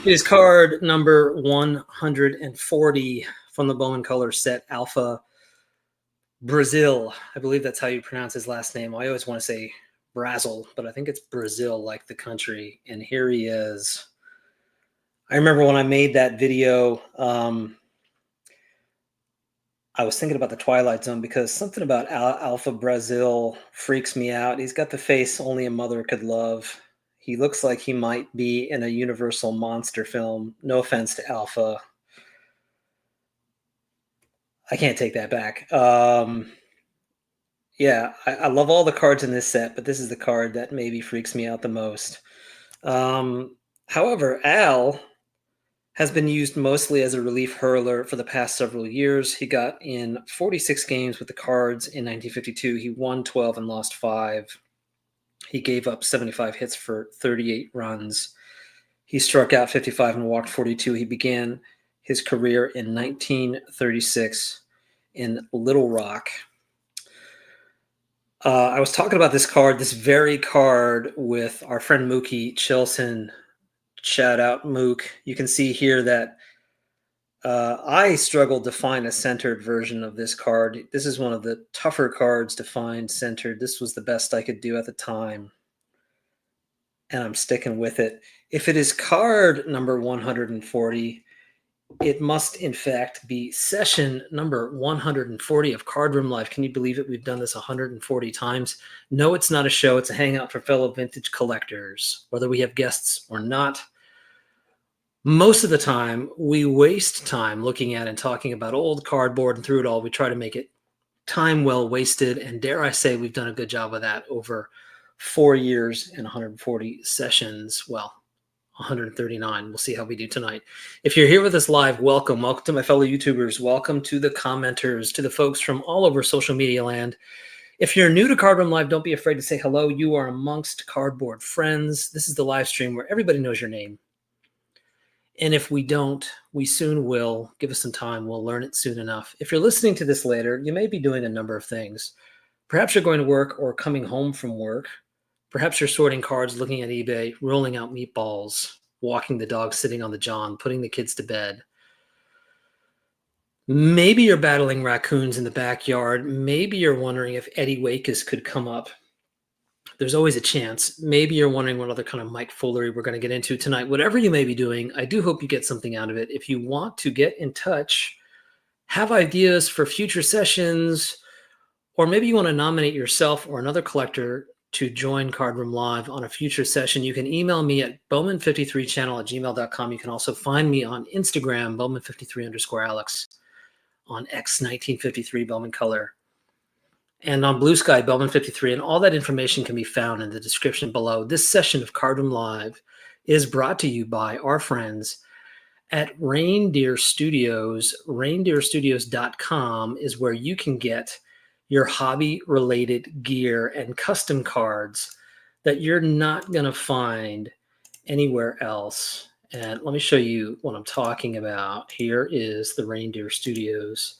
is card number 140 from the Bowman Color set, Alpha Brazil. I believe that's how you pronounce his last name. I always want to say Brazil, but I think it's Brazil, like the country. And here he is. I remember when I made that video, I was thinking about the Twilight Zone because something about Alpha Brazil freaks me out. He's got the face only a mother could love. He looks like he might be in a Universal monster film. No offense to Alpha. I can't take that back. Yeah, I love all the cards in this set, but this is the card that maybe freaks me out the most. However, Al has been used mostly as a relief hurler for the past several years. He got in 46 games with the Cards in 1952. He won 12 and lost 5. He gave up 75 hits for 38 runs. He struck out 55 and walked 42. He began his career in 1936 in Little Rock. I was talking about this card, this very card, with our friend Mookie Chilson. Shout out, Mook. You can see here that I struggled to find a centered version of this card. This is one of the tougher cards to find centered. This was the best I could do at the time, and I'm sticking with it. If it is card number 140, it must, in fact, be session number 140 of Card Room Live. Can you believe it? We've done this 140 times. No, it's not a show. It's a hangout for fellow vintage collectors, whether we have guests or not. Most of the time, we waste time looking at and talking about old cardboard, and through it all, we try to make it time well wasted. And dare I say, we've done a good job of that over 4 years and 140 sessions. Well, 139. We'll see how we do tonight. If you're here with us live, welcome. Welcome to my fellow YouTubers. Welcome to the commenters, to the folks from all over social media land. If you're new to Card Room Live, don't be afraid to say hello. You are amongst cardboard friends. This is the live stream where everybody knows your name. And if we don't, we soon will. Give us some time. We'll learn it soon enough. If you're listening to this later, you may be doing a number of things. Perhaps you're going to work or coming home from work. Perhaps you're sorting cards, looking at eBay, rolling out meatballs, walking the dog, sitting on the john, putting the kids to bed. Maybe you're battling raccoons in the backyard. Maybe you're wondering if Eddie Wakis could come up. There's always a chance. Maybe you're wondering what other kind of Mike foolery we're going to get into tonight. Whatever you may be doing, I do hope you get something out of it. If you want to get in touch, have ideas for future sessions, or maybe you want to nominate yourself or another collector to join Card Room Live on a future session, you can email me at bowman53channel@gmail.com. You can also find me on Instagram, bowman53_Alex, on X 1953 Bowman Color, and on Blue Sky, Bowman53, and all that information can be found in the description below. This session of Card Room Live is brought to you by our friends at Reindeer Studios. ReindeerStudios.com is where you can get your hobby-related gear and custom cards that you're not going to find anywhere else. And let me show you what I'm talking about. Here is the Reindeer Studios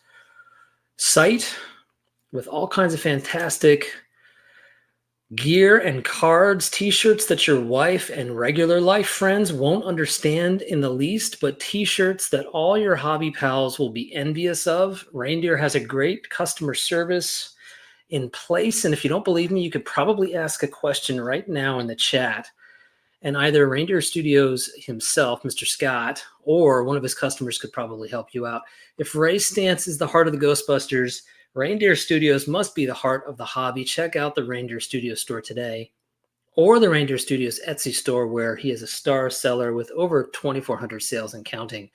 site with all kinds of fantastic gear and cards, t-shirts that your wife and regular life friends won't understand in the least, but t-shirts that all your hobby pals will be envious of. Reindeer has a great customer service in place, and if you don't believe me, you could probably ask a question right now in the chat, and either Reindeer Studios himself, Mr. Scott, or one of his customers could probably help you out. If Ray Stantz is the heart of the Ghostbusters, Reindeer Studios must be the heart of the hobby. Check out the Reindeer Studios store today, or the Reindeer Studios Etsy store, where he is a star seller with over 2,400 sales and counting.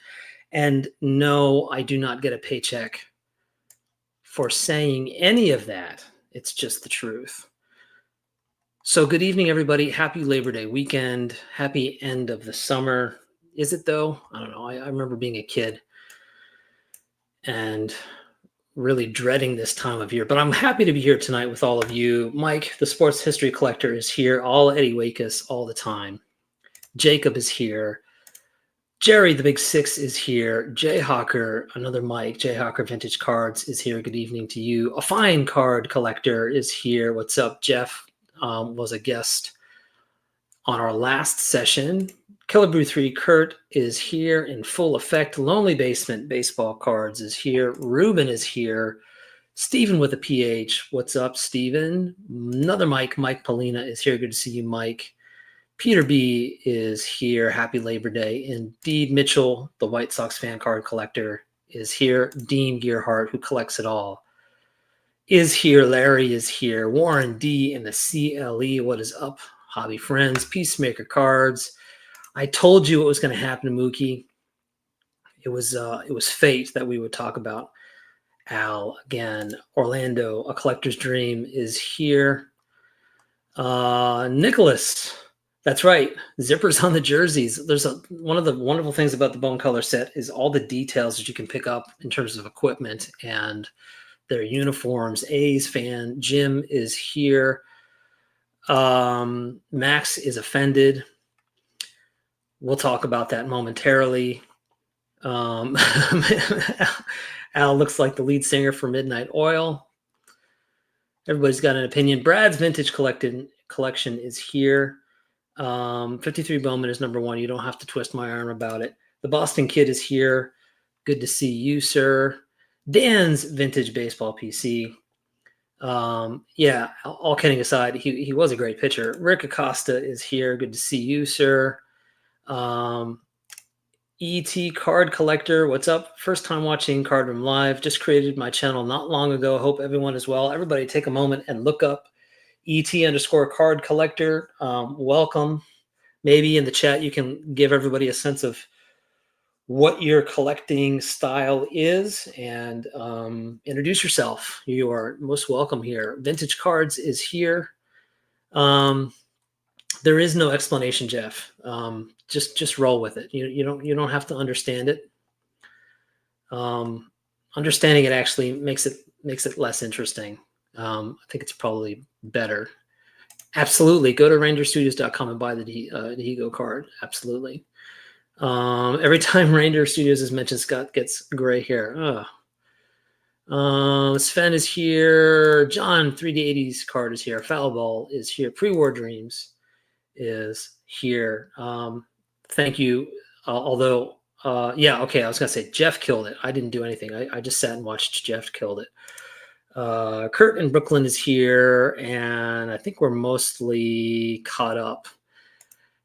And no, I do not get a paycheck for saying any of that. It's just the truth. So good evening, everybody. Happy Labor Day weekend. Happy end of the summer. Is it, though? I don't know. I remember being a kid and really dreading this time of year, but I'm happy to be here tonight with all of you. Mike, the sports history collector, is here. All Eddie Wakis all the time. Jacob is here. Jerry, the Big Six, is here. Jay Hawker, another Mike, Jay Hawker Vintage Cards, is here. Good evening to you. A fine card collector is here. What's up? Jeff was a guest on our last session. Killer Brew 3, Kurt is here in full effect. Lonely Basement Baseball Cards is here. Ruben is here. Steven with a PH. What's up, Steven? Another Mike. Mike Polina is here. Good to see you, Mike. Peter B is here. Happy Labor Day. Indeed, Mitchell, the White Sox fan card collector, is here. Dean Gearhart, who collects it all, is here. Larry is here. Warren D in the CLE. What is up, hobby friends? Peacemaker Cards. I told you what was going to happen to Mookie. It was fate that we would talk about. Al again. Orlando, a collector's dream, is here. Nicholas, that's right. Zippers on the jerseys. There's one of the wonderful things about the Bone Color set is all the details that you can pick up in terms of equipment and their uniforms. A's fan Jim is here. Max is offended. We'll talk about that momentarily. Al looks like the lead singer for Midnight Oil. Everybody's got an opinion. Brad's vintage collection is here. 53 Bowman is number 1. You don't have to twist my arm about it. The Boston Kid is here. Good to see you, sir. Dan's vintage baseball PC. Yeah, all kidding aside, he was a great pitcher. Rick Acosta is here. Good to see you, sir. ET Card Collector, what's up? First time watching Card Room Live. Just created my channel not long ago. Hope everyone is well. Everybody take a moment and look up ET_Card Collector. Welcome. Maybe in the chat you can give everybody a sense of what your collecting style is and introduce yourself. You are most welcome here. Vintage Cards is here. There is no explanation, Jeff. Just roll with it. You don't have to understand it. Understanding it actually makes it less interesting. I think it's probably better. Absolutely. Go to rangerstudios.com and buy the Diego card. Absolutely. Every time Ranger Studios is mentioned, Scott gets gray hair. Sven is here. John 3D80s card is here. Foul Ball is here. Pre-War Dreams is here. Thank you. Although, yeah, okay, I was going to say Jeff killed it. I didn't do anything. I just sat and watched Jeff killed it. Kurt in Brooklyn is here, and I think we're mostly caught up.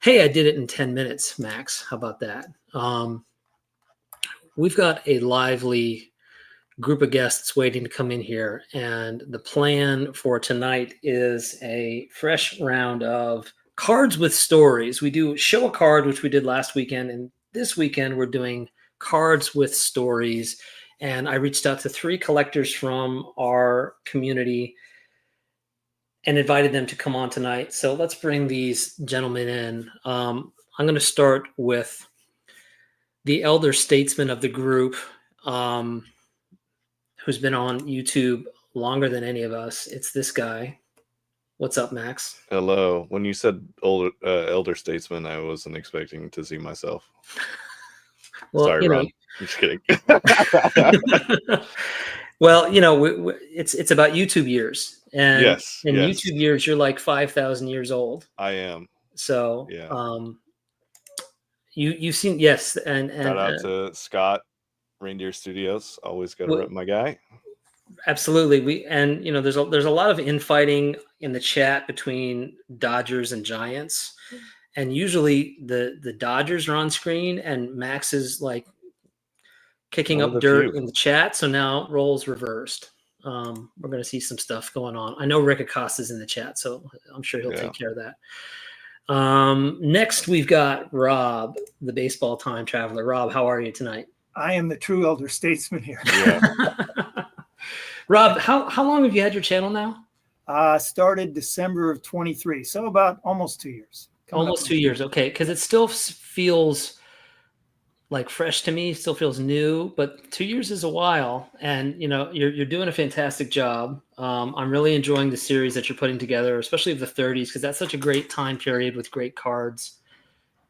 Hey, I did it in 10 minutes, Max. How about that? We've got a lively group of guests waiting to come in here, and the plan for tonight is a fresh round of cards with stories. We do show a card, which we did last weekend, and this weekend we're doing cards with stories. And I reached out to 3 collectors from our community and invited them to come on tonight. So let's bring these gentlemen in. I'm going to start with the elder statesman of the group, who's been on YouTube longer than any of us. It's this guy. What's up, Max? Hello. When you said elder statesman, I wasn't expecting to see myself. Well, sorry, Ron. I'm just kidding. Well, it's about YouTube years, and yes, YouTube years, you're like 5,000 years old. I am. So, yeah. You've seen, yes, and shout out to Scott, Reindeer Studios. Always got to rip my guy. Absolutely. There's a lot of infighting in the chat between Dodgers and Giants, and usually the Dodgers are on screen, and Max is like kicking up dirt in the chat. So now roles reversed. We're going to see some stuff going on. I know Rick Acosta's in the chat, so I'm sure he'll take care of that. Next, we've got Rob, the baseball time traveler. Rob, how are you tonight? I am the true elder statesman here. Yeah. Rob, how long have you had your channel now? Started December of 23, so about almost 2 years. Almost 2 years, okay, because it still feels like fresh to me, still feels new, but 2 years is a while, and you're doing a fantastic job. I'm really enjoying the series that you're putting together, especially of the 30s, because that's such a great time period with great cards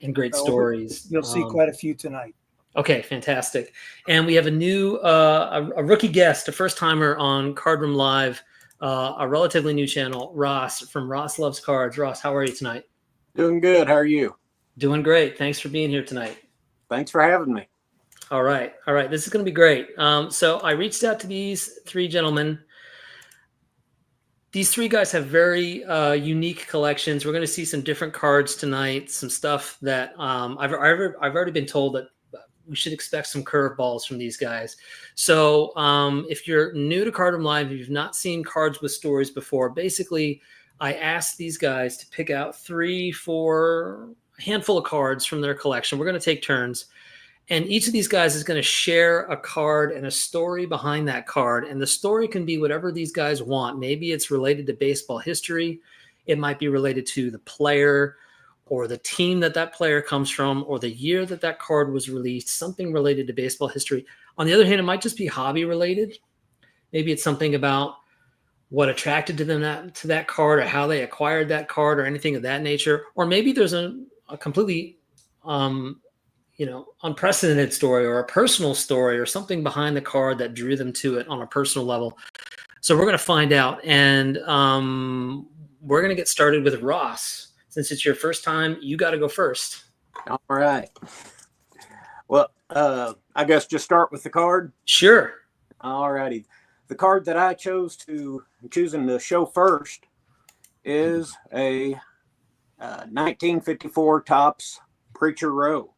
and great stories. You'll see quite a few tonight. Okay, fantastic. And we have a new a rookie guest, a first timer on Card Room Live, a relatively new channel, Ross from Ross Loves Cards. Ross, how are you tonight? Doing good. How are you? Doing great. Thanks for being here tonight. Thanks for having me. All right. This is going to be great. So I reached out to these three gentlemen. These three guys have very unique collections. We're going to see some different cards tonight, some stuff that I've already been told that we should expect some curveballs from these guys. So if you're new to Cardroom Live, if you've not seen Cards with Stories before, basically I asked these guys to pick out 3, 4, a handful of cards from their collection. We're going to take turns. And each of these guys is going to share a card and a story behind that card. And the story can be whatever these guys want. Maybe it's related to baseball history. It might be related to the player or the team that player comes from or the year that card was released, something related to baseball history. On the other hand, it might just be hobby related. Maybe it's something about what attracted to them to that card or how they acquired that card or anything of that nature. Or maybe there's a completely unprecedented story or a personal story or something behind the card that drew them to it on a personal level. So we're going to find out. And we're going to get started with Ross. Since it's your first time, you got to go first. All right. Well, I guess just start with the card. Sure. All righty. The card that I choosing to show first is a 1954 Topps Preacher Row.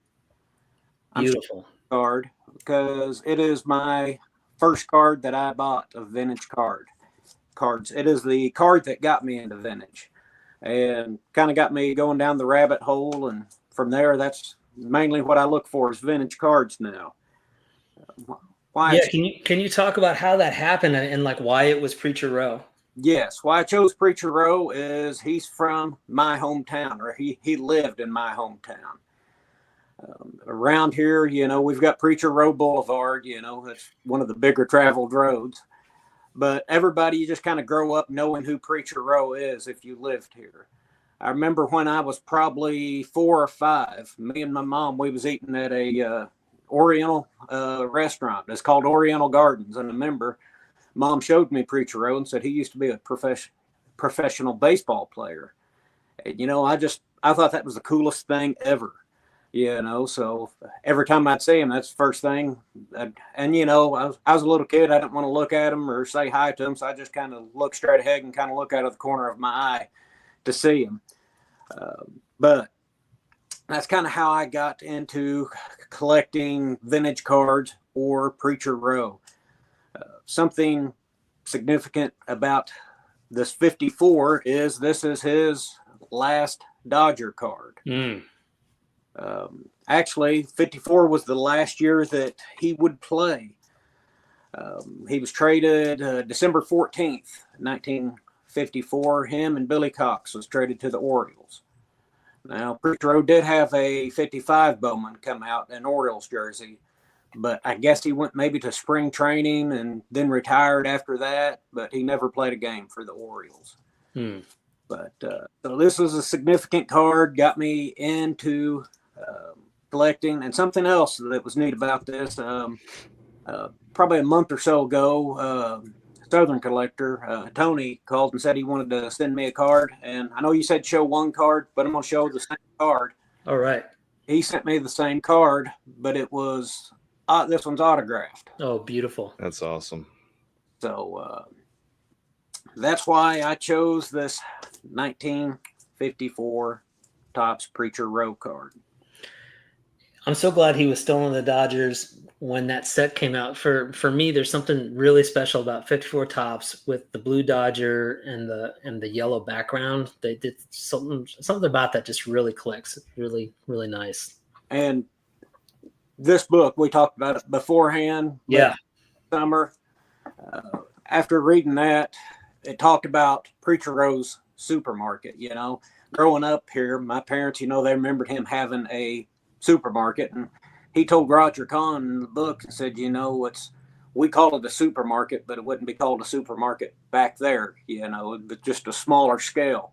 Beautiful card because it is my first card that I bought of vintage cards. It is the card that got me into vintage and kind of got me going down the rabbit hole. And from there, that's mainly what I look for is vintage cards now. Why? Yeah, can you talk about how that happened and like why it was Preacher Row? Yes, why I chose Preacher Row is he's from my hometown, or he lived in my hometown. Around here, we've got Preacher Row Boulevard, it's one of the bigger traveled roads. But everybody, you just kind of grow up knowing who Preacher Row is if you lived here. I remember when I was probably 4 or 5, me and my mom, we was eating at a Oriental restaurant. It's called Oriental Gardens. And I remember Mom showed me Preacher Row and said he used to be a professional baseball player. And, I thought that was the coolest thing ever. So every time I'd see him, that's the first thing. I was a little kid. I didn't want to look at him or say hi to him. So I just kind of look straight ahead and kind of look out of the corner of my eye to see him. But that's kind of how I got into collecting vintage cards or Preacher Row. Something significant about this 54 is this is his last Dodger card. Actually, 54 was the last year that he would play. He was traded December 14th, 1954. Him and Billy Cox was traded to the Orioles. Now, Preacher Row did have a 55 Bowman come out, an Orioles jersey, but I guess he went maybe to spring training and then retired after that, but he never played a game for the Orioles. But so this was a significant card, got me into collecting. And something else that was neat about this, probably a month or so ago, Southern collector, Tony, called and said he wanted to send me a card. And I know you said show one card, but I'm going to show the same card. All right. He sent me the same card, but it was, this one's autographed. Oh, beautiful. That's awesome. So that's why I chose this 1954 Topps Preacher Row card. I'm so glad he was still in the Dodgers when that set came out. For me, there's something really special about 54 Topps with the blue Dodger and the yellow background. They did something about that just really clicks. It's really, really nice. And this book, we talked about it beforehand. Yeah. Summer. After reading that, it talked about Preacher Row's supermarket. Growing up here, my parents, they remembered him having a supermarket, and he told Roger Kahn in the book and said, we call it a supermarket, but it wouldn't be called a supermarket back there, but just a smaller scale.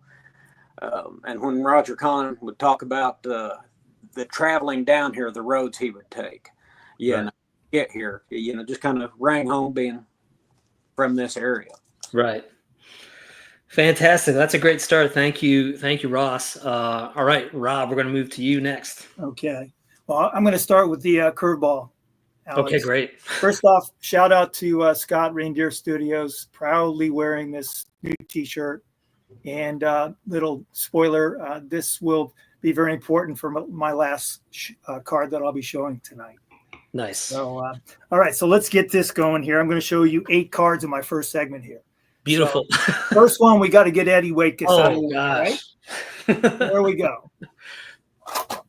And when Roger Kahn would talk about the traveling down here, the roads he would take, get here, just kind of rang home being from this area. Right. Fantastic. That's a great start. Thank you, Ross. All right, Rob, we're going to move to you next. Okay. Well, I'm going to start with the curveball, Alex. Okay, great. First off, shout out to Scott Reindeer Studios, proudly wearing this new T-shirt. And little spoiler, this will be very important for my last card that I'll be showing tonight. Nice. So, all right, so let's get this going here. I'm going to show you 8 cards in my first segment here. Beautiful. So, first one, we got to get Eddie Waitkus out of the way, gosh. right? There we go.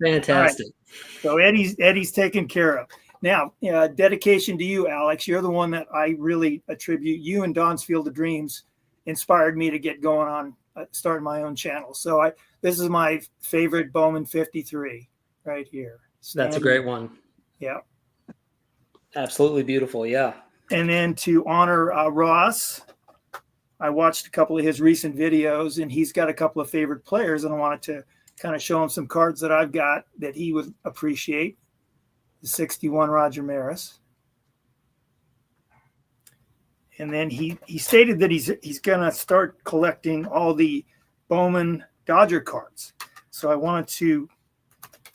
Fantastic. Right. So Eddie's taken care of. Now, dedication to you, Alex. You're the one that I really attribute. You and Don's Field of Dreams inspired me to get going on starting my own channel. So this is my favorite Bowman 53 right here. That's a great one. Yeah. Absolutely beautiful. Yeah. And then to honor Ross, I watched a couple of his recent videos, and he's got a couple of favorite players, and I wanted to kind of show him some cards that I've got that he would appreciate. The 61 Roger Maris. And then he stated that he's going to start collecting all the Bowman Dodger cards. So I wanted to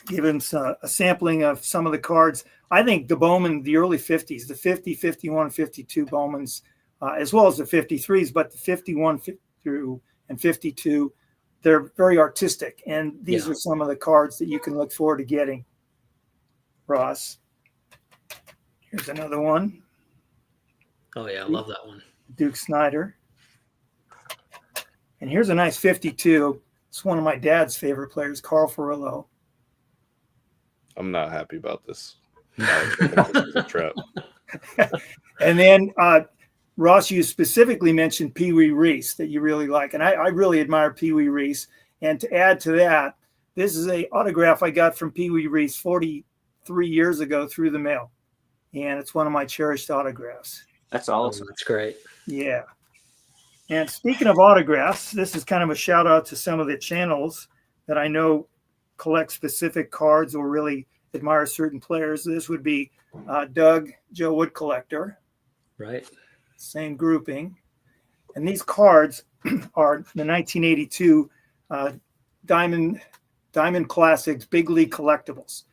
give him a sampling of some of the cards. I think the Bowman, the early 50s, the 50, 51, 52 Bowmans, as well as the 53s, but the 51 through and 52, they're very artistic. And these are some of the cards that you can look forward to getting, Ross. Here's another one. Oh, yeah, I love that one. Duke Snyder. And here's a nice 52. It's one of my dad's favorite players, Carl Furillo. I'm not happy about this. I think this is a trap. And then Ross, you specifically mentioned Pee Wee Reese that you really like. And I really admire Pee Wee Reese. And to add to that, this is an autograph I got from Pee Wee Reese 43 years ago through the mail. And it's one of my cherished autographs. That's awesome. Oh, that's great. Yeah. And speaking of autographs, this is kind of a shout out to some of the channels that I know collect specific cards or really admire certain players. This would be Doug, Joe Wood Collector. Right. Same grouping. And these cards are the 1982 Diamond Classics Big League Collectibles.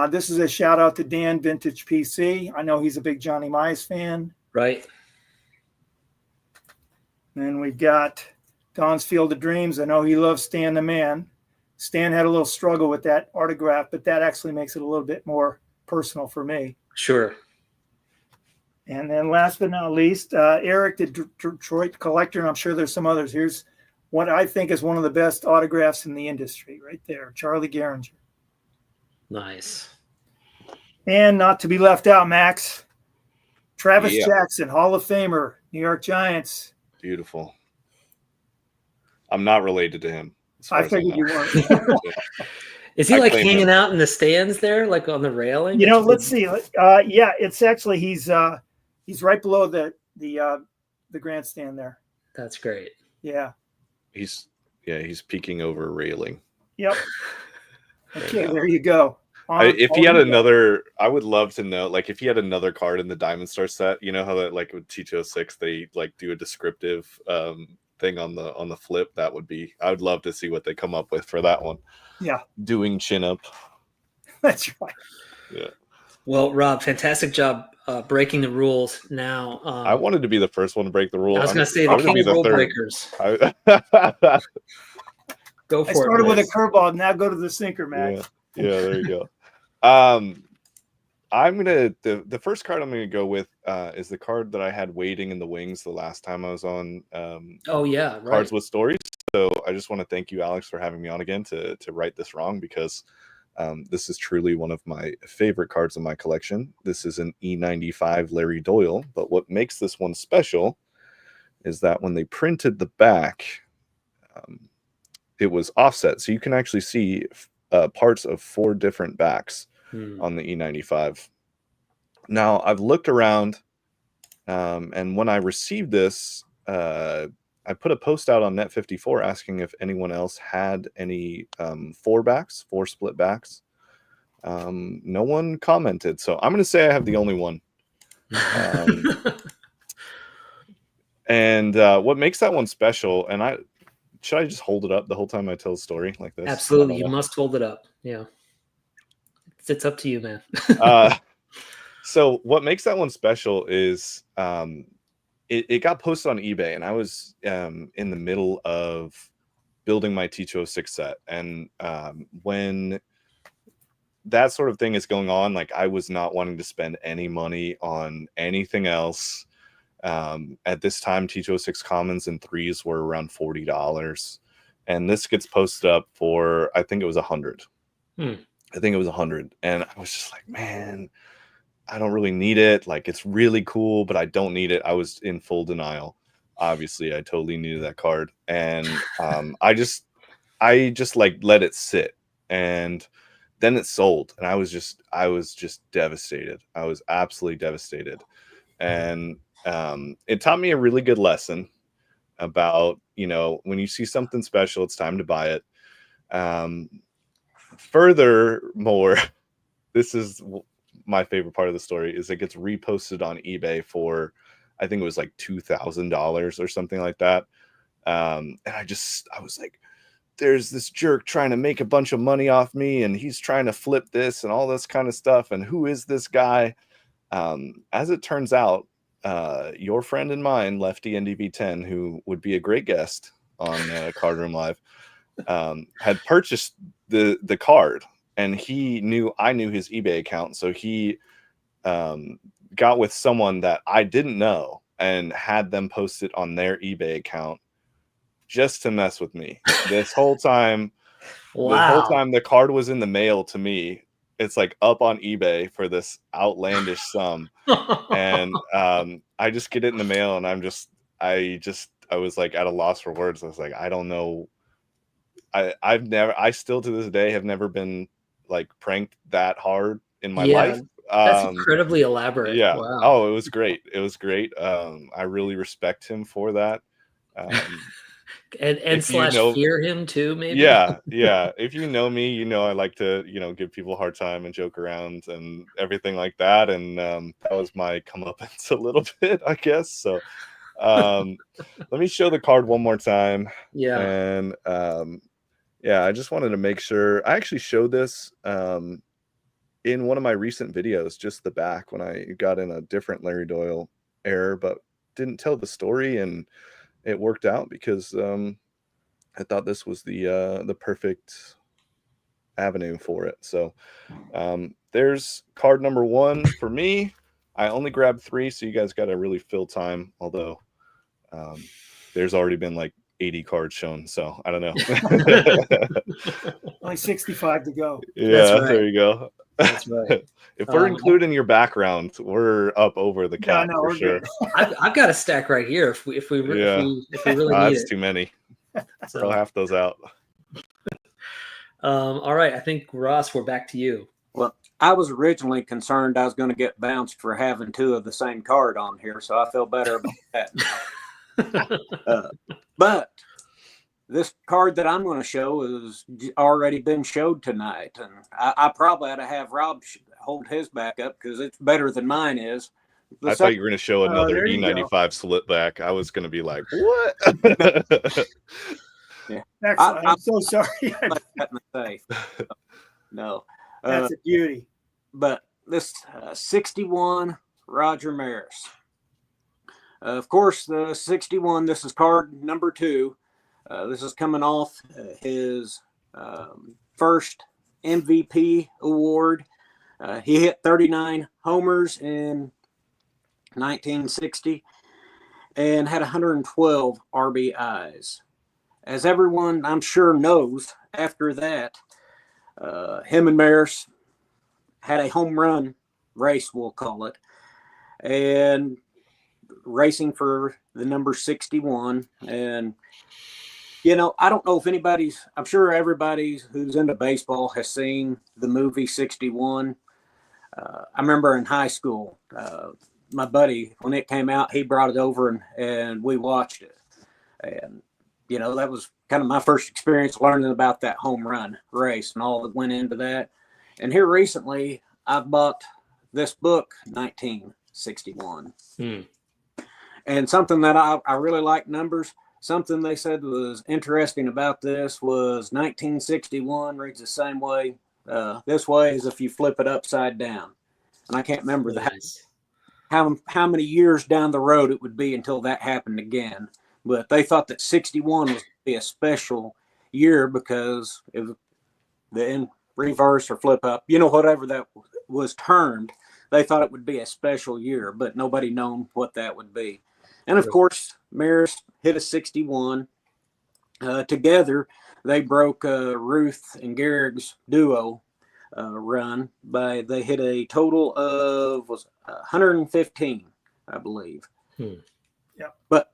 This is a shout out to Dan Vintage PC. I know he's a big Johnny Mize fan. Right. And we've got Don's Field of Dreams. I know he loves Stan the Man. Stan had a little struggle with that autograph, but that actually makes it a little bit more personal for me. Sure. And then last but not least, Eric, the Detroit Collector, and I'm sure there's some others. Here's what I think is one of the best autographs in the industry right there, Charlie Gehringer. Nice. And not to be left out, Max, Travis Jackson, Hall of Famer, New York Giants. Beautiful. I'm not related to him. I figured you weren't. Is he like hanging out in the stands there, like on the railing? You know, let's see. Yeah, it's actually he's right below the grandstand there. That's great. Yeah. He's peeking over a railing. Yep. Okay, there you go. If he had another, I would love to know, like, if he had another card in the Diamond Star set, you know how that, like, with T206, they like do a descriptive thing on the flip. That would be, I would love to see what they come up with for that one. Yeah. Doing chin up. That's right. Yeah. Well, Rob, fantastic job breaking the rules. Now, I wanted to be the first one to break the rule. I was going to say the king of rule breakers. Go for it. I started with a curveball. Now go to the sinker, Max. Yeah, there you go. I'm gonna the first card I'm gonna go with is the card that I had waiting in the wings the last time I was on. Oh yeah, right. Cards with Stories. So I just want to thank you, Alex, for having me on again to right this wrong, because this is truly one of my favorite cards in my collection. This is an E95 Larry Doyle, but what makes this one special is that when they printed the back, it was offset, so you can actually see parts of 4 different backs on the E95. Now, I've looked around, and when I received this, I put a post out on Net54 asking if anyone else had any 4 split backs. No one commented, so I'm going to say I have the only one. And what makes that one special, and should I just hold it up the whole time I tell the story like this? Absolutely. You must hold it up. Yeah. It's up to you, man. So what makes that one special is it got posted on eBay, and I was in the middle of building my T206 set. And when that sort of thing is going on, like I was not wanting to spend any money on anything else. At this time, T206 commons and 3s were around $40. And this gets posted up for, I think it was 100. I think it was 100. And I was just like, man, I don't really need it. Like, it's really cool, but I don't need it. I was in full denial. Obviously, I totally needed that card. And I just like let it sit. And then it sold. And I was just devastated. I was absolutely devastated. And it taught me a really good lesson about, when you see something special, it's time to buy it. Furthermore, this is my favorite part of the story, is it gets reposted on eBay for, I think it was like $2,000 or something like that. And I was like, there's this jerk trying to make a bunch of money off me, and he's trying to flip this and all this kind of stuff. And who is this guy? As it turns out, your friend and mine, Lefty NDV10, who would be a great guest on Card Room Live, had purchased the card, and I knew his eBay account. So he got with someone that I didn't know and had them post it on their eBay account just to mess with me. This whole time, the whole time the card was in the mail to me. It's like up on eBay for this outlandish sum. And I just get it in the mail, and I was like at a loss for words. I was like, I don't know. I still to this day have never been like pranked that hard in my life. That's incredibly elaborate. Yeah. Wow. Oh, it was great. It was great. I really respect him for that. And slash fear him too, maybe. Yeah. If you know me, I like to, give people a hard time and joke around and everything like that. And that was my comeuppance a little bit, I guess. So let me show the card one more time. Yeah. And I just wanted to make sure. I actually showed this in one of my recent videos, just the back, when I got in a different Larry Doyle error, but didn't tell the story, and it worked out because I thought this was the perfect avenue for it. So there's card number 1 for me. I only grabbed 3, so you guys got to really fill time, although there's already been like 80 cards shown, so I don't know. Only 65 to go. Yeah, right. There you go. That's right. If we're including your background, we're up over the cap for sure. I've got a stack right here. If we really need that's it. Too many. Throw half those out. All right, I think Ross, we're back to you. Well, I was originally concerned I was going to get bounced for having 2 of the same card on here, so I feel better about that now. But this card that I'm going to show has already been showed tonight, and I probably ought to have Rob hold his back up because it's better than mine is. I thought you were going to show another E95 slip back. I was going to be like, what? Yeah. I'm so sorry. That in the safe. No. That's a beauty. But this 61 Roger Maris. Of course, the 61, this is card number 2. This is coming off his first MVP award. He hit 39 homers in 1960 and had 112 RBIs. As everyone, I'm sure, knows, after that, him and Maris had a home run race, we'll call it, and racing for the number 61. And I don't know if I'm sure everybody who's into baseball has seen the movie 61. I remember in high school, my buddy, when it came out, he brought it over and we watched it. And, that was kind of my first experience learning about that home run race and all that went into that. And here recently, I've bought this book, 1961. And something that I really like numbers. Something they said was interesting about this was 1961 reads the same way this way as if you flip it upside down. And I can't remember Nice. how many years down the road it would be until that happened again. But they thought that 61 was be a special year because if the in reverse or flip up, whatever that was termed, they thought it would be a special year, but nobody known what that would be. And of course, Maris hit a 61. Together, they broke Ruth and Gehrig's duo run they hit a total of 115, I believe. Yeah. But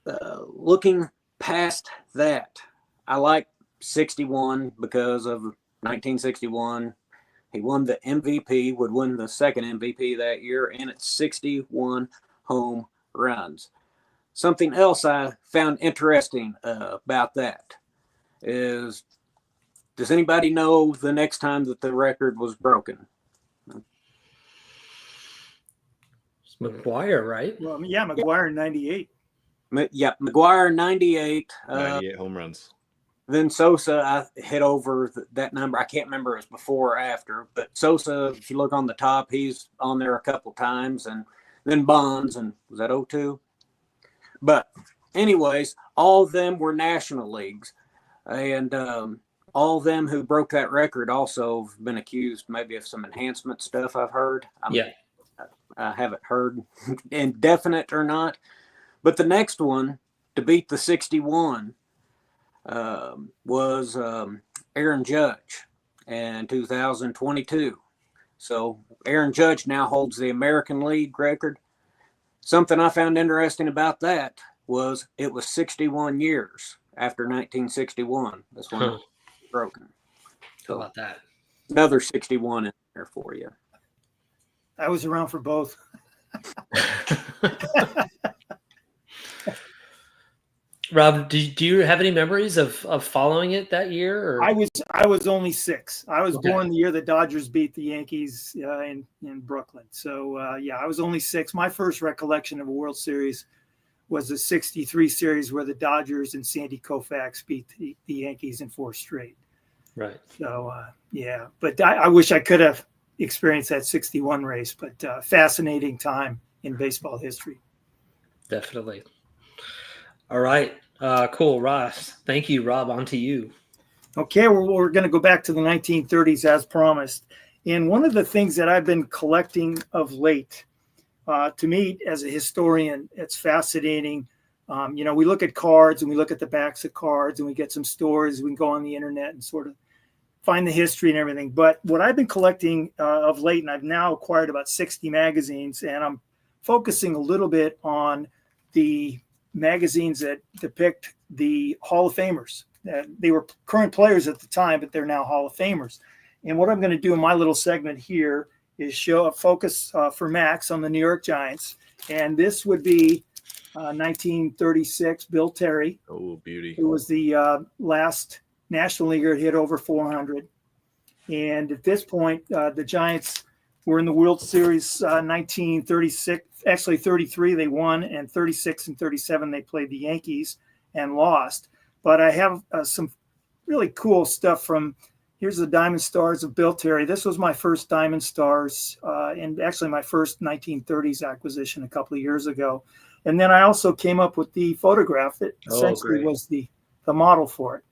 looking past that, I like 61 because of 1961. He won the MVP, would win the second MVP that year, and it's 61 home runs. Something else I found interesting about that is, does anybody know the next time that the record was broken? It's McGuire, right? Well, yeah, McGuire in 98. Yeah, McGuire 98. 98 home runs. Then Sosa, I hit over that number. I can't remember if it was before or after, but Sosa, if you look on the top, he's on there a couple times, and then Bonds, and was that 02? But anyways, all of them were National Leagues, and all of them who broke that record also have been accused maybe of some enhancement stuff I've heard. I haven't heard indefinite or not. But the next one to beat the 61 was Aaron Judge in 2022. So Aaron Judge now holds the American League record. Something I found interesting about that was it was 61 years after 1961. That's when it was broken. How about that? Another 61 in there for you. I was around for both. Rob, do you have any memories of following it that year? Or? I was only 6. I was born the year the Dodgers beat the Yankees in Brooklyn. So I was only 6. My first recollection of a World Series was the '63 series where the Dodgers and Sandy Koufax beat the Yankees in 4 straight. Right. So but I wish I could have experienced that 61 race. But fascinating time in baseball history. Definitely. All right. Cool, Ross. Thank you, Rob. On to you. Okay, we're going to go back to the 1930s as promised. And one of the things that I've been collecting of late, to me as a historian, it's fascinating. We look at cards and we look at the backs of cards and we get some stories. We can go on the internet and sort of find the history and everything. But what I've been collecting of late, and I've now acquired about 60 magazines, and I'm focusing a little bit on the magazines that depict the Hall of Famers. They were current players at the time, but they're now Hall of Famers. And what I'm going to do in my little segment here is show a focus for Max on the New York Giants. And this would be 1936, Bill Terry. Oh, beauty. Who was the last National Leaguer to hit over 400. And at this point, the Giants were in the World Series 1936. Actually, 33 they won, and 36 and 37 they played the Yankees and lost. But I have some really cool stuff from, here's the Diamond Stars of Bill Terry. This was my first Diamond Stars, and actually my first 1930s acquisition a couple of years ago. And then I also came up with the photograph that essentially was the model for it.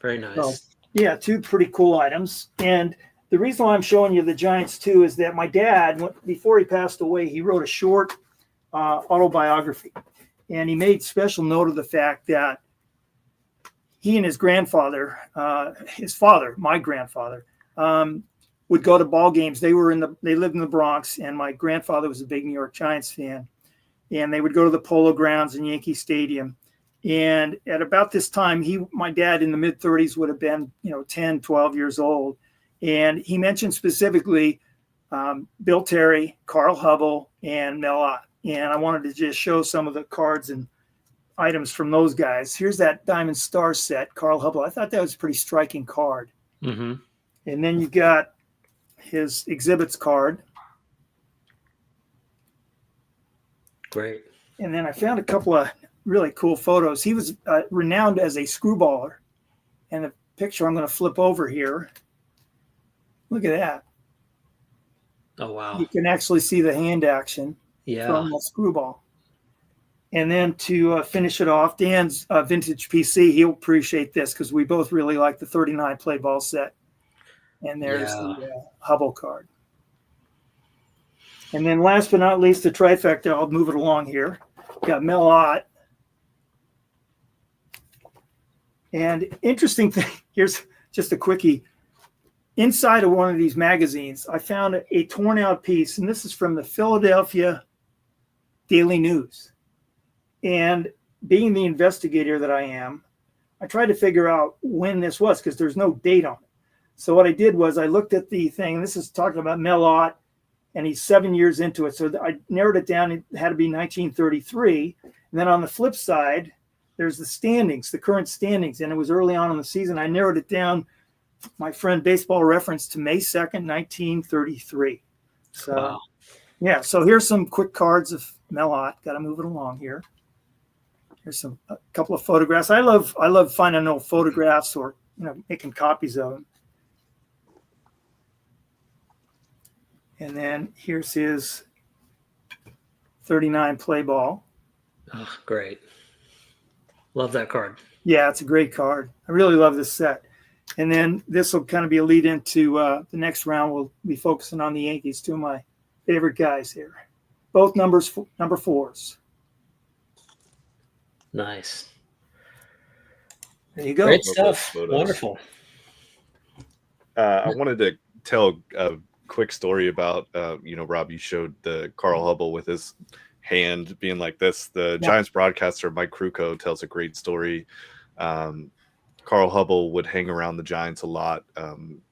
Very nice. So, yeah, 2 pretty cool items. And the reason why I'm showing you the Giants too is that my dad, before he passed away, he wrote a short autobiography, and he made special note of the fact that he and his grandfather, my grandfather, would go to ball games. They lived in the Bronx, and my grandfather was a big New York Giants fan, and they would go to the Polo Grounds in Yankee Stadium. And at about this time, my dad in the mid 30s would have been, 10, 12 years old. And he mentioned specifically Bill Terry, Carl Hubble, and Mel Ott. And I wanted to just show some of the cards and items from those guys. Here's that Diamond Star set, Carl Hubble. I thought that was a pretty striking card. Mm-hmm. And then you've got his exhibits card. Great. And then I found a couple of really cool photos. He was renowned as a screwballer. And the picture I'm going to flip over here. Look at that. Oh, wow. You can actually see the hand action from the screwball. And then to finish it off, Dan's vintage PC, he'll appreciate this because we both really like the 39 play ball set. And there's the Hubble card. And then last but not least, the trifecta. I'll move it along here. Got Mel Ott. And interesting thing, here's just a quickie. Inside of one of these magazines, I found a torn out piece, and this is from the Philadelphia Daily News. And being the investigator that I am, I tried to figure out when this was because there's no date on it. So what I did was I looked at the thing, and this is talking about Mel Ott, and he's 7 years into it. So I narrowed it down. It had to be 1933. And then on the flip side, there's the standings, the current standings, and it was early on in the season. I narrowed it down, my friend Baseball Reference, to May 2nd, 1933. So, yeah, so here's some quick cards of Mel Ott. Got to move it along here. Here's a couple of photographs. I love finding old photographs or making copies of them. And then here's his 39 play ball. Oh, great. Love that card. Yeah, it's a great card. I really love this set. And then this will kind of be a lead into the next round. We'll be focusing on the Yankees, two of my favorite guys here. Both number fours. Nice. There you go. Great stuff. Wonderful. I wanted to tell a quick story about, Rob, you showed the Carl Hubble with his hand being like this. The Giants broadcaster, Mike Krukow, tells a great story. Carl Hubble would hang around the Giants a lot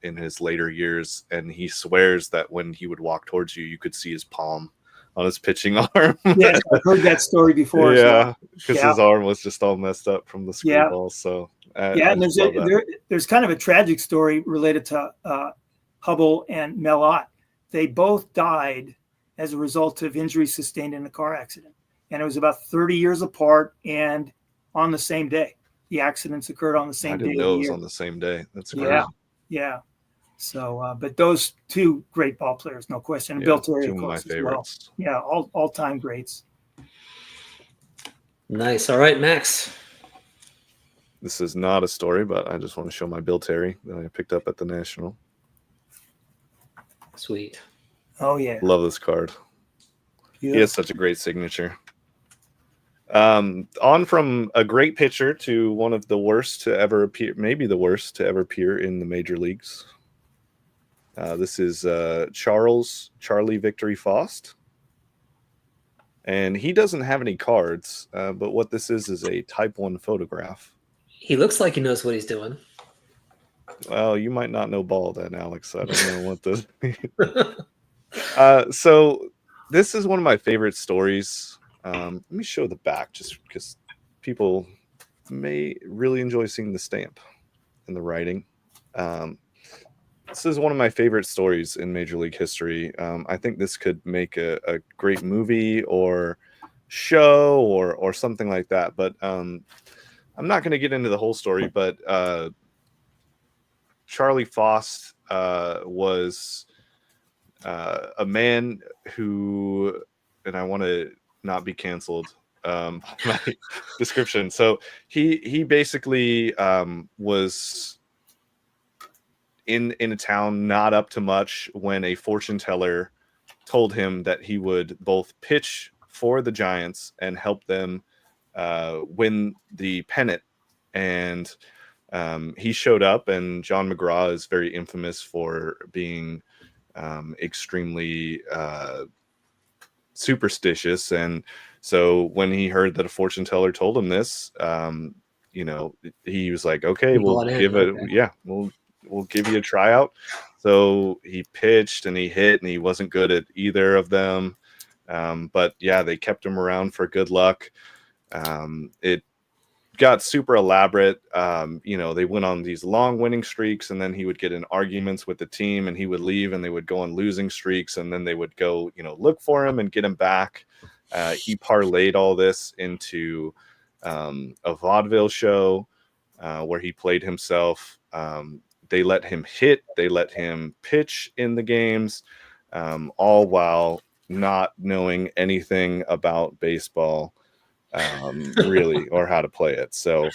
in his later years, and he swears that when he would walk towards you, you could see his palm on his pitching arm. Yes, I've heard that story before. Yeah, because his arm was just all messed up from the screwball. So and there's kind of a tragic story related to Hubble and Mel Ott. They both died as a result of injuries sustained in a car accident, and it was about 30 years apart and on the same day. The accidents occurred on the same day. I didn't know it was on the same day. That's crazy. Yeah. So, but those two great ball players, no question. And Bill Terry, two of course, of my favorites. Well. Yeah, all-time greats. Nice. All right, Max. This is not a story, but I just want to show my Bill Terry that I picked up at the National. Sweet. Oh, yeah. Love this card. Yeah. He has such a great signature. On from a great pitcher to one of the worst to ever appear, maybe the worst to ever appear in the major leagues. This is Charlie Victory Faust. And he doesn't have any cards, but what this is a Type 1 photograph. He looks like he knows what he's doing. Well, you might not know ball then, Alex. I don't know what this. So this is one of my favorite stories. Let me show the back just because people may really enjoy seeing the stamp and the writing. This is one of my favorite stories in Major League history. I think this could make a great movie or show or something like that. But I'm not going to get into the whole story. But Charlie Faust was a man who, and I want to not be canceled my description. So he basically was in a town not up to much when a fortune teller told him that he would both pitch for the Giants and help them win the pennant. And he showed up, and John McGraw is very infamous for being extremely superstitious. And so when he heard that a fortune teller told him this, he was like, okay, we'll give you a tryout. So he pitched and he hit, and he wasn't good at either of them. But yeah, they kept him around for good luck. It got super elaborate. They went on these long winning streaks, and then he would get in arguments with the team, and he would leave, and they would go on losing streaks, and then they would go, look for him and get him back. He parlayed all this into a vaudeville show where he played himself. They let him hit, they let him pitch in the games, all while not knowing anything about baseball, really, or how to play it. So,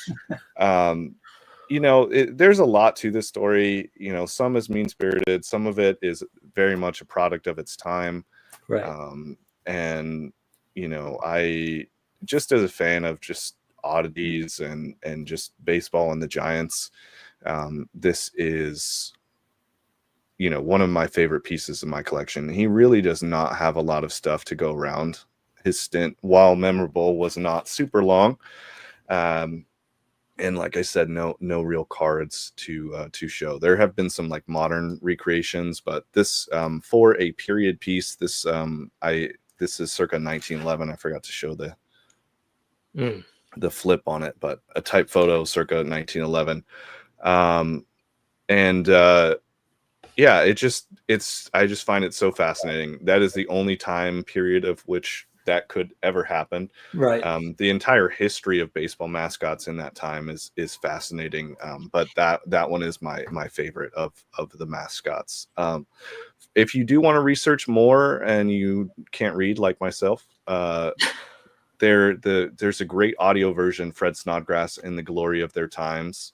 there's a lot to this story. Some is mean-spirited, some of it is very much a product of its time. Right. And I, just as a fan of just oddities and just baseball and the Giants, this is one of my favorite pieces in my collection. He really does not have a lot of stuff to go around. His stint, while memorable, was not super long, and like I said, no real cards to show. There have been some like modern recreations, but this, for a period piece, this is circa 1911. I forgot to show the flip on it, but a type photo circa 1911. Yeah, I just find it so fascinating. That is the only time period of which that could ever happen. Right. The entire history of baseball mascots in that time is fascinating. But that one is my favorite of the mascots. If you do want to research more and you can't read like myself, there's a great audio version, Fred Snodgrass in the Glory of Their Times.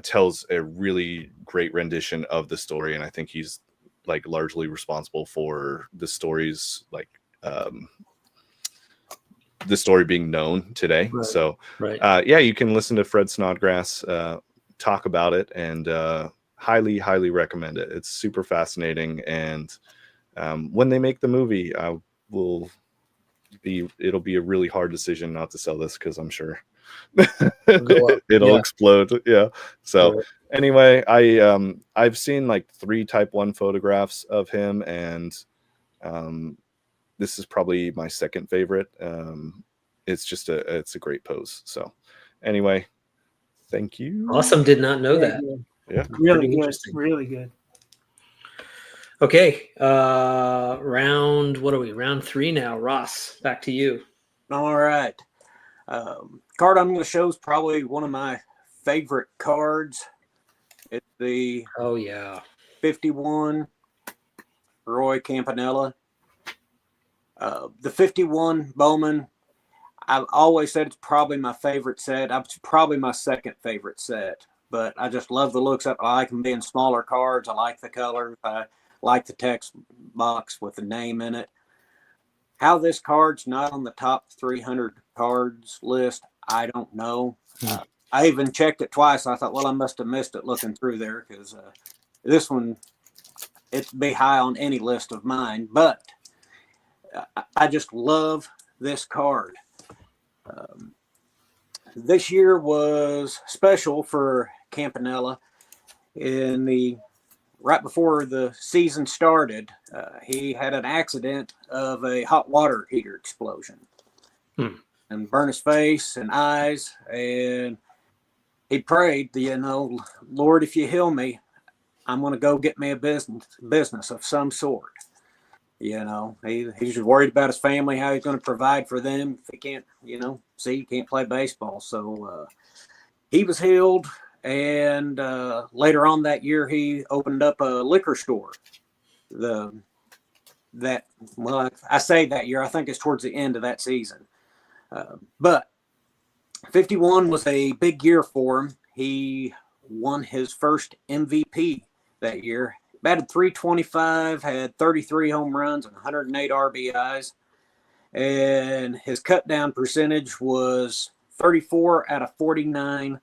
Tells a really great rendition of the story, and I think he's like largely responsible for the stories, like the story being known today. Right. So Right. yeah, you can listen to Fred Snodgrass talk about it, and highly recommend it. It's super fascinating, and when they make the movie, it'll be a really hard decision not to sell this, because I'm sure it'll explode. Yeah. So anyway, I've seen like 3 type 1 photographs of him, and this is probably my second favorite. It's a great pose. So anyway, thank you. Awesome. Did not know that. Yeah. Really Pretty good. interesting. Really good. Okay. What are we? Round 3 now. Ross, back to you. All right. Card I'm going to show is probably one of my favorite cards. It's the 51 Roy Campanella. The 51 Bowman, I've always said it's probably my favorite set. It's probably my second favorite set, but I just love the looks of it. I like them being smaller cards. I like the colors. I like the text box with the name in it. How this card's not on the top 300 cards list, I don't know. I even checked it twice. I thought, well, I must have missed it looking through there, because this one, it'd be high on any list of mine. But I just love this card. This year was special for Campanella. Right before the season started, he had an accident of a hot water heater explosion and burned his face and eyes. And he prayed, Lord, if you heal me, I'm going to go get me a business of some sort. He's just worried about his family, how he's going to provide for them if he can't, he can't play baseball. So he was healed. And later on that year, he opened up a liquor store. I say that year, I think it's towards the end of that season. But 51 was a big year for him. He won his first MVP that year. Batted .325, had 33 home runs and 108 RBIs. And his cut down percentage was 34 out of 49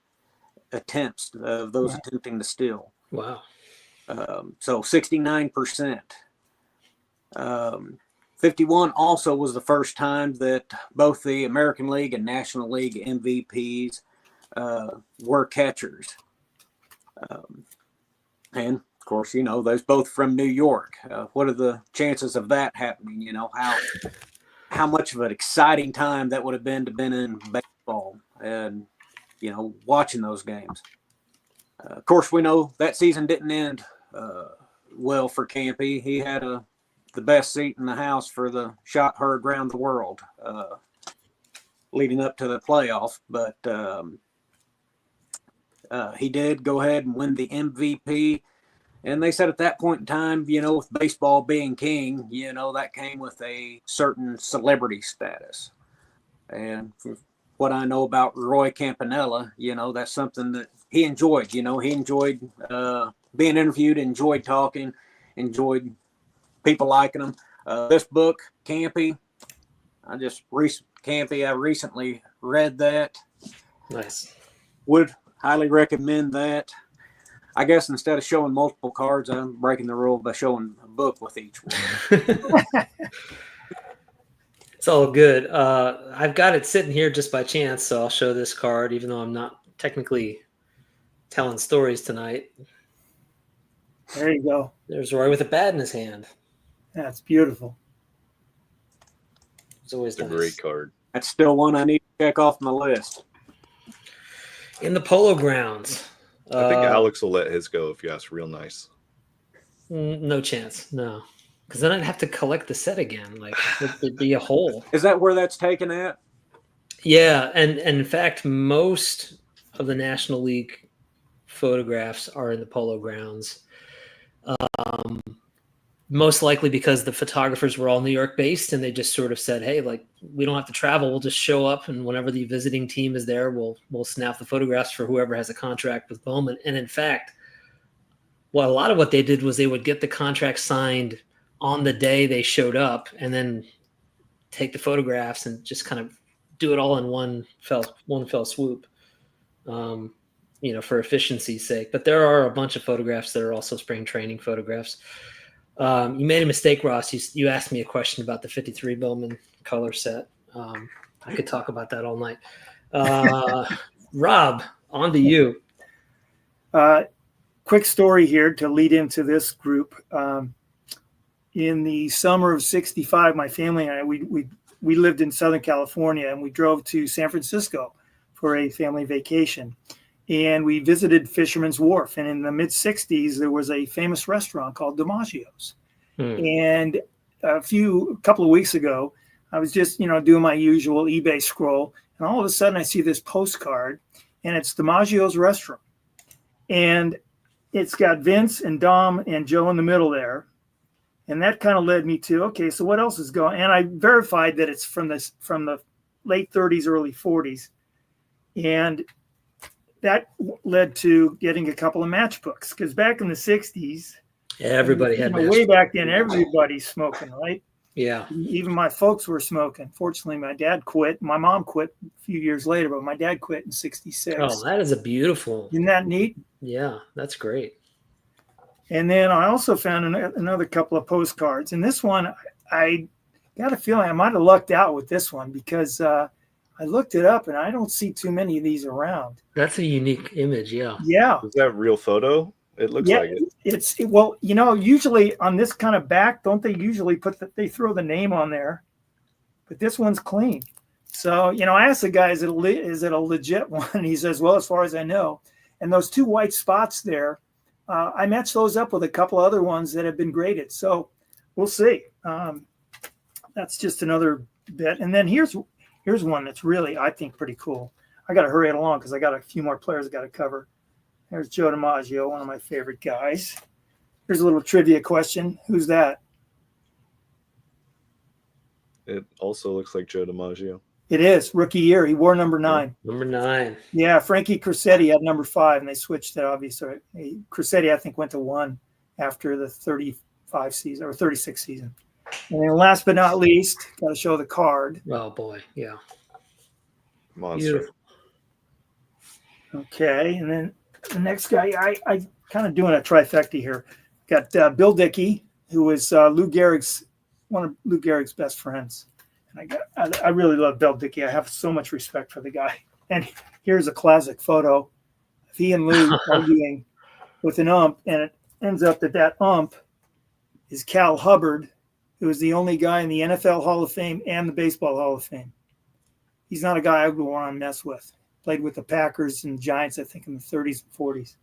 attempts of those attempting to steal. Wow. So 69%. 51 also was the first time that both the American League and National League MVPs were catchers. And of course, those both from New York. What are the chances of that happening? How much of an exciting time that would have been to been in baseball and, watching those games. Of course, we know that season didn't end well for Campy. He had a the best seat in the house for the shot heard around the world leading up to the playoff. But he did go ahead and win the MVP. And they said at that point in time, with baseball being king, that came with a certain celebrity status. And from what I know about Roy Campanella, that's something that he enjoyed. He enjoyed being interviewed, enjoyed talking, enjoyed people liking him. This book, Campy, I recently read that. Nice. Would highly recommend that. I guess instead of showing multiple cards, I'm breaking the rule by showing a book with each one. It's all good. I've got it sitting here just by chance, so I'll show this card, even though I'm not technically telling stories tonight. There you go. There's Roy with a bat in his hand. That's beautiful. It's always It's a nice. great card. That's still one I need to check off my list. In the Polo Grounds. I think Alex will let his go if you ask real nice. No chance. No. Because then I'd have to collect the set again. Like, it'd be a hole. Is that where that's taken at? Yeah. And in fact, most of the National League photographs are in the Polo Grounds. Most likely because the photographers were all New York based and they just sort of said, hey, like, we don't have to travel. We'll just show up. And whenever the visiting team is there, we'll snap the photographs for whoever has a contract with Bowman. And in fact, a lot of what they did was they would get the contract signed on the day they showed up and then take the photographs and just kind of do it all in one fell swoop, for efficiency's sake. But there are a bunch of photographs that are also spring training photographs. You made a mistake, Ross. You asked me a question about the 53 Bowman color set. I could talk about that all night. Rob, on to you. Quick story here to lead into this group. In the summer of '65, my family and I, we lived in Southern California, and we drove to San Francisco for a family vacation. And we visited Fisherman's Wharf. And in the mid-'60s, there was a famous restaurant called DiMaggio's. And a couple of weeks ago, I was just, doing my usual eBay scroll. And all of a sudden, I see this postcard, and it's DiMaggio's restaurant. And it's got Vince and Dom and Joe in the middle there. And that kind of led me to, okay, so what else is going? And I verified that it's from the late 30s, early 40s. And that led to getting a couple of matchbooks, because back in the 60s, everybody had way back then, everybody's smoking, right? Yeah. Even my folks were smoking. Fortunately, my dad quit. My mom quit a few years later, but my dad quit in '66. Oh, that is a beautiful. Isn't that neat? Yeah, that's great. And then I also found another couple of postcards. And this one, I got a feeling I might have lucked out with this one, because I looked it up and I don't see too many of these around. That's a unique image. Yeah. Yeah. Is that real photo? It looks like it. Well, usually on this kind of back, don't they usually they throw the name on there? But this one's clean. So, I asked the guy, is it a legit one? And he says, well, as far as I know. And those two white spots there, I matched those up with a couple other ones that have been graded. So we'll see. That's just another bit. And then here's one that's really, I think, pretty cool. I got to hurry it along because I got a few more players I got to cover. There's Joe DiMaggio, one of my favorite guys. Here's a little trivia question. Who's that? It also looks like Joe DiMaggio. It is. Rookie year. He wore number 9. Number 9. Yeah, Frankie Crissetti had number 5, and they switched it, obviously. Crissetti, I think, went to 1 after the 35 season or 36 season. And then last but not least, got to show the card. Oh, boy. Yeah. Monster. Beautiful. Okay, and then the next guy, I kind of doing a trifecta here. Got Bill Dickey, who was one of Lou Gehrig's best friends. And I really love Bill Dickey. I have so much respect for the guy. And here's a classic photo of he and Lou arguing with an ump, and it ends up that ump is Cal Hubbard, who is the only guy in the NFL Hall of Fame and the Baseball Hall of Fame. He's not a guy I would want to mess with. Played with the Packers and Giants, I think, in the 30s and 40s.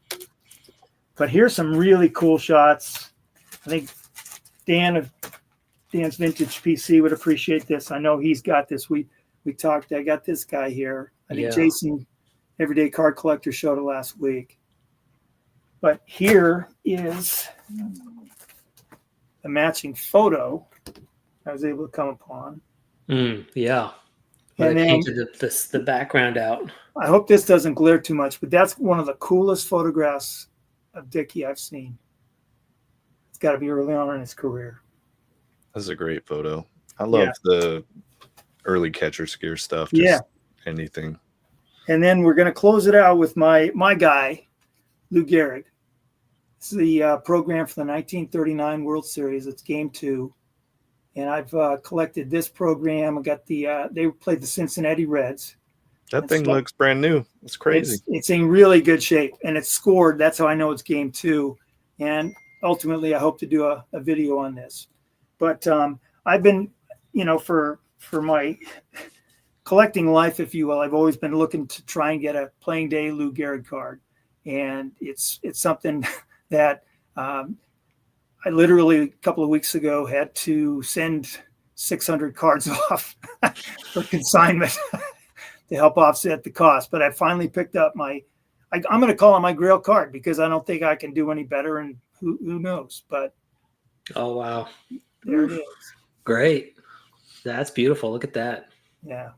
But here's some really cool shots. I think Dan Dan's Vintage PC would appreciate this. I know he's got this. We talked. I got this guy here. I think Jason, Everyday Card Collector, showed it last week. But here is the matching photo I was able to come upon. Yeah. And And then, painted the background out. I hope this doesn't glare too much, but that's one of the coolest photographs of Dickie I've seen. It's got to be early on in his career. This is a great photo. I love the early catcher's gear stuff. Just anything. And then we're going to close it out with my guy, Lou Gehrig. This is the program for the 1939 World Series. It's Game 2. And I've collected this program. I got they played the Cincinnati Reds. That thing looks brand new. It's crazy. It's in really good shape, and it's scored. That's how I know it's Game 2. And ultimately, I hope to do a video on this. But I've been, for my collecting life, if you will, I've always been looking to try and get a playing day Lou Gehrig card. And it's something that I literally a couple of weeks ago had to send 600 cards off for consignment to help offset the cost. But I finally picked up I'm going to call it my Grail card because I don't think I can do any better, and who knows. But oh, wow. There it is. Great. That's beautiful. Look at that. Yeah.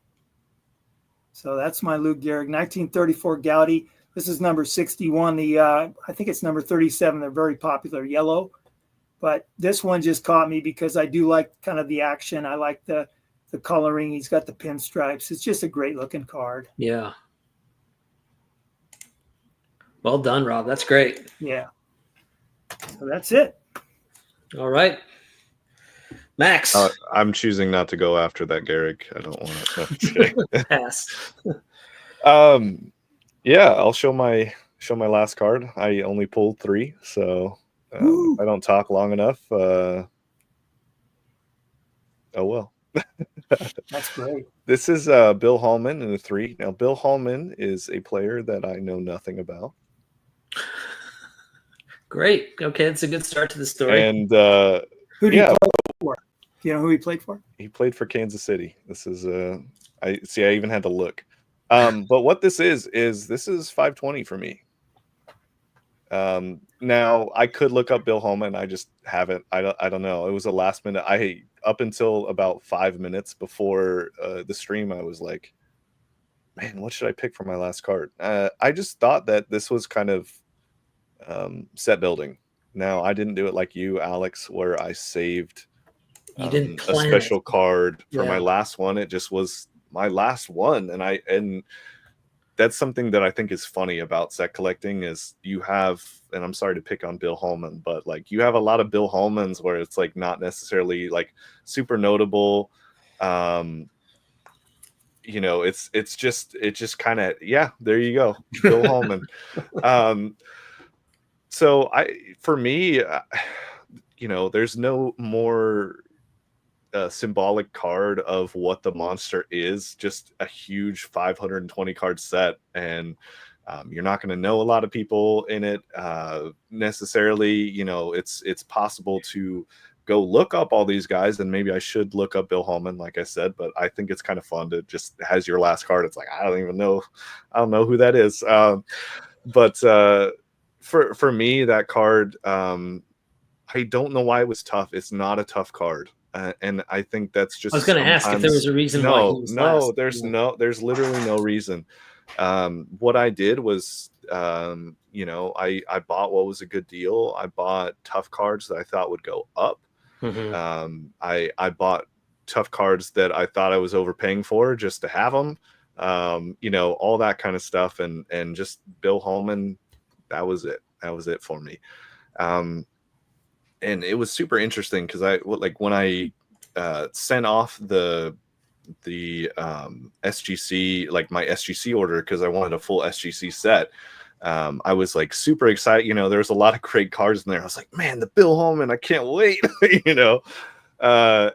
So that's my Lou Gehrig 1934 Gaudy. This is number 61. I think it's number 37. They're very popular, yellow. But this one just caught me because I do like kind of the action. I like the coloring. He's got the pinstripes. It's just a great looking card. Yeah. Well done, Rob. That's great. Yeah. So that's it. All right. Max. I'm choosing not to go after that Gehrig. I don't want to. Pass. Yeah, I'll show my last card. I only pulled 3, so if I don't talk long enough, oh well. That's great. This is Bill Hallman in the 3. Now, Bill Hallman is a player that I know nothing about. Great. Okay, that's a good start to the story. And who do you play for? Do you know who he played for? He played for Kansas City. This is I even had to look. But what this is 520 for me. Now I could look up Bill Hallman. I just haven't. I don't know. It was a last minute. Up until about 5 minutes before the stream, I was like, man, what should I pick for my last card? I just thought that this was kind of set building. Now I didn't do it like you, Alex, where I saved a special card for my last one. It just was my last one, and that's something that I think is funny about set collecting is you have, and I'm sorry to pick on Bill Hallman, but like you have a lot of Bill Hallmans where it's like not necessarily like super notable. It's just kind of, there you go, Bill Hallman. So for me, there's no more symbolic card of what the monster is, just a huge 520 card set, and you're not going to know a lot of people in it necessarily. It's possible to go look up all these guys, and maybe I should look up Bill Hallman, like I said, but I think it's kind of fun to just has your last card. It's like I don't know who that is. But for me, that card, I don't know why it was tough. It's not a tough card. And I think that's just. I was going to ask if there was a reason why. There's literally no reason. What I did was, I bought what was a good deal. I bought tough cards that I thought would go up. Mm-hmm. I bought tough cards that I thought I was overpaying for just to have them. All that kind of stuff, and just Bill Hallman. That was it. That was it for me. And it was super interesting because when I sent off the SGC, like my SGC order, because I wanted a full SGC set. I was like super excited. There was a lot of great cards in there. I was like, man, the Bill Hallman, I can't wait. What a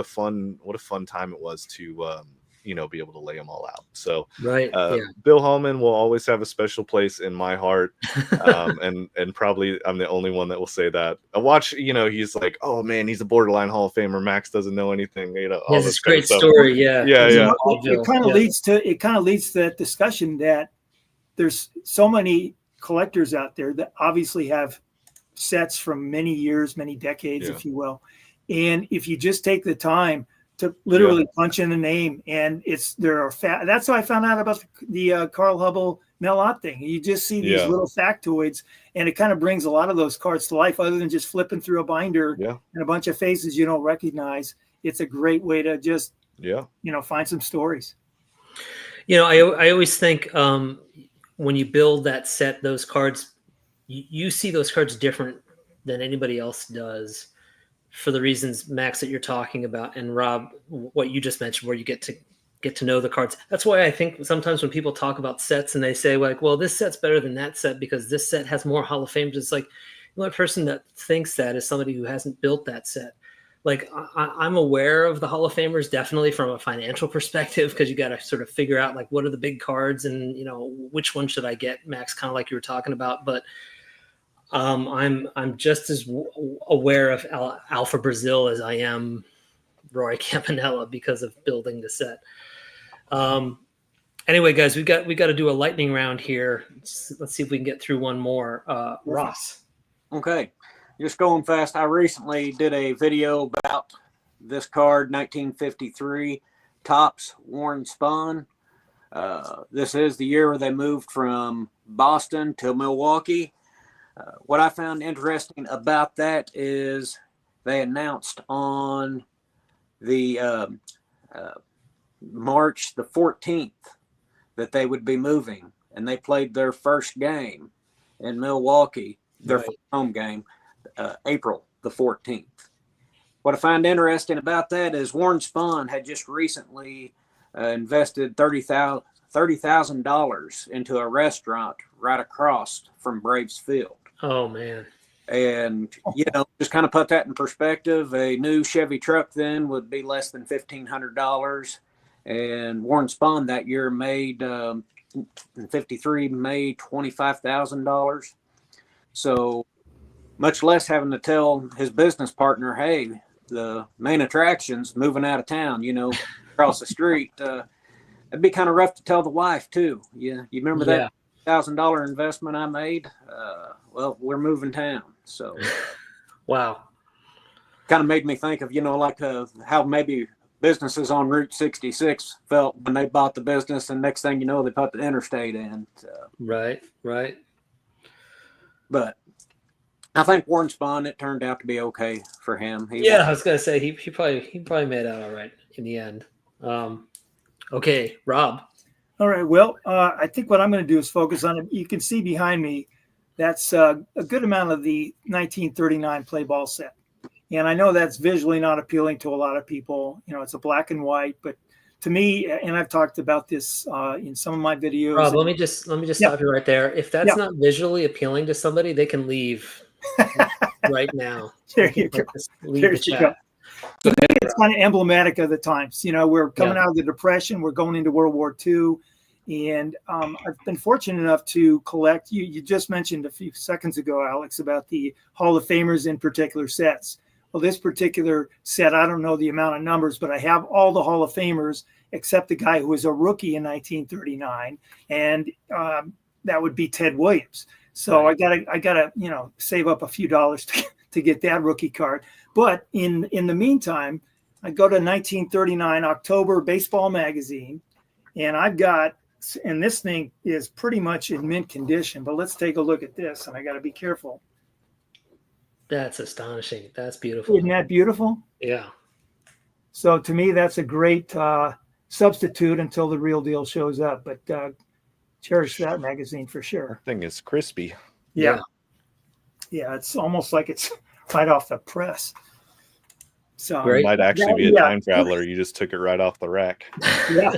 fun time it was to be able to lay them all out. So Right. Yeah. Bill Holman will always have a special place in my heart. And probably I'm the only one that will say that. I watch, he's like, oh man, he's a borderline Hall of Famer. Max doesn't know anything, all It's this this kind of great stuff. story. Yeah. Yeah. It kind of leads to that discussion that there's so many collectors out there that obviously have sets from many years, many decades, if you will. And if you just take the time to literally punch in a name, and that's how I found out about the Carl Hubble Melot thing. You just see these little factoids, and it kind of brings a lot of those cards to life, other than just flipping through a binder and a bunch of faces you don't recognize. It's a great way to just find some stories. I always think when you build that set, those cards, you see those cards different than anybody else does, for the reasons, Max, that you're talking about, and Rob, what you just mentioned, where you get to know the cards. That's why I think sometimes when people talk about sets and they say like, well, this set's better than that set because this set has more Hall of Famers, it's like the only person that thinks that is somebody who hasn't built that set. Like I'm aware of the Hall of Famers, definitely from a financial perspective, because you got to sort of figure out like what are the big cards and which one should I get, Max, kind of like you were talking about. But I'm just as aware of Alpha Brazil as I am Roy Campanella because of building the set. Anyway, guys, we got to do a lightning round here. Let's see if we can get through one more. Ross. Okay, just going fast. I recently did a video about this card, 1953 Topps Warren Spahn. This is the year where they moved from Boston to Milwaukee. What I found interesting about that is they announced on the March the 14th that they would be moving, and they played their first game in Milwaukee, their first home game, April the 14th. What I find interesting about that is Warren Spahn had just recently invested $30,000 into a restaurant right across from Braves Field. Oh, man. And, just kind of put that in perspective. A new Chevy truck then would be less than $1,500. And Warren Spahn that year made, in 53, made $25,000. So much less having to tell his business partner, hey, the main attraction's moving out of town, across the street. It'd be kind of rough to tell the wife, too. You remember that $1,000 investment I made? Well, we're moving town. So, wow. Kind of made me think of, how maybe businesses on Route 66 felt when they bought the business, and next thing you know, they put the interstate in. Right. But I think Warren Spahn, it turned out to be okay for him. I was gonna say he probably made out all right in the end. Okay, Rob. All right. Well, I think what I'm going to do is focus on it. You can see behind me, that's a good amount of the 1939 play ball set. And I know that's visually not appealing to a lot of people. It's a black and white, but to me, and I've talked about this in some of my videos. Rob, let me just stop you right there. If that's not visually appealing to somebody, they can leave right now. There you go. There you go. To me, it's kind of emblematic of the times. We're coming out of the Depression. We're going into World War II. And I've been fortunate enough to collect. You just mentioned a few seconds ago, Alex, about the Hall of Famers in particular sets. Well, this particular set, I don't know the amount of numbers, but I have all the Hall of Famers except the guy who was a rookie in 1939, and that would be Ted Williams. So I gotta save up a few dollars to get that rookie card. But in the meantime, I go to 1939 October Baseball Magazine, and I've got, and this thing is pretty much in mint condition, but let's take a look at this, and I got to be careful. That's astonishing. That's beautiful. Isn't that beautiful? Yeah. So to me, that's a great substitute until the real deal shows up, but cherish that magazine for sure. That thing is crispy. Yeah. It's almost like it's right off the press. So it might actually be a time traveler. You just took it right off the rack. Yeah.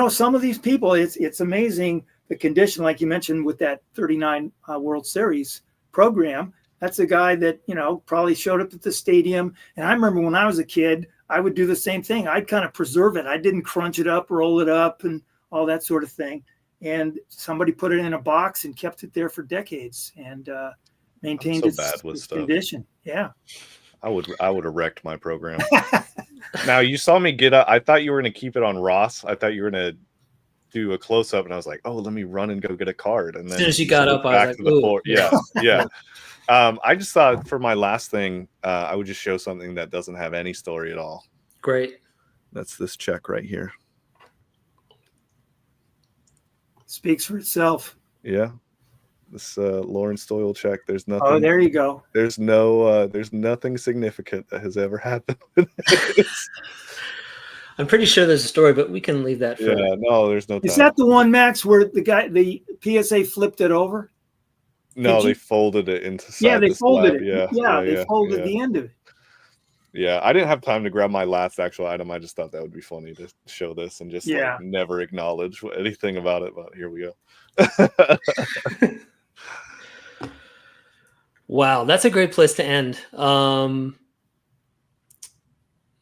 Some of these people, it's amazing the condition, like you mentioned with that 39 World Series program. That's a guy that, probably showed up at the stadium. And I remember when I was a kid, I would do the same thing. I'd kind of preserve it. I didn't crunch it up, roll it up, and all that sort of thing. And somebody put it in a box and kept it there for decades and maintained its condition. Yeah. I would have wrecked my program. Now, you saw me get up. I thought you were going to keep it on Ross. I thought you were going to do a close up, and I was like, "Oh, let me run and go get a card." And then as soon as you got up, I was like, "Ooh." Yeah. I just thought for my last thing, I would just show something that doesn't have any story at all. Great. That's this check right here. Speaks for itself. Yeah. This Lawrence Doyle check. There's nothing. Oh, there you go. There's nothing significant that has ever happened with this. I'm pretty sure there's a story, but we can leave that for. Yeah, no, there's no time. Is that the one, Max, where the PSA flipped it over? No, they folded it into. Yeah, they folded it. Yeah, they folded the end of it. Yeah, I didn't have time to grab my last actual item. I just thought that would be funny to show this and just like, never acknowledge anything about it. But here we go. Wow, that's a great place to end.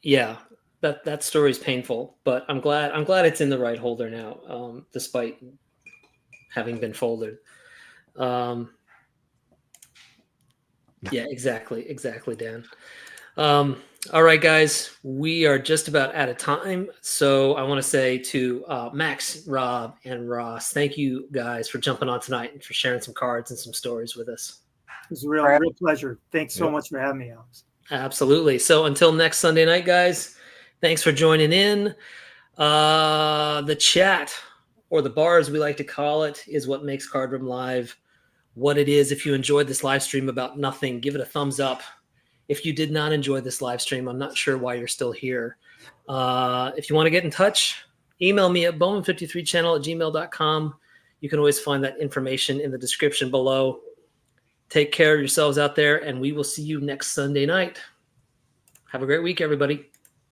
Yeah, that story is painful, but I'm glad it's in the right holder now, despite having been folded. Yeah, exactly, Dan. All right, guys, we are just about out of time. So I want to say to Max, Rob, and Ross, thank you guys for jumping on tonight and for sharing some cards and some stories with us. It was a real pleasure. Thanks so much for having me, Alex. Absolutely. So until next Sunday night, guys, thanks for joining in. The chat, or the bar as we like to call it, is what makes Card Room Live what it is. If you enjoyed this live stream about nothing, give it a thumbs up. If you did not enjoy this live stream, I'm not sure why you're still here. If you want to get in touch, email me at bowman53channel@gmail.com. You can always find that information in the description below. Take care of yourselves out there, and we will see you next Sunday night. Have a great week, everybody.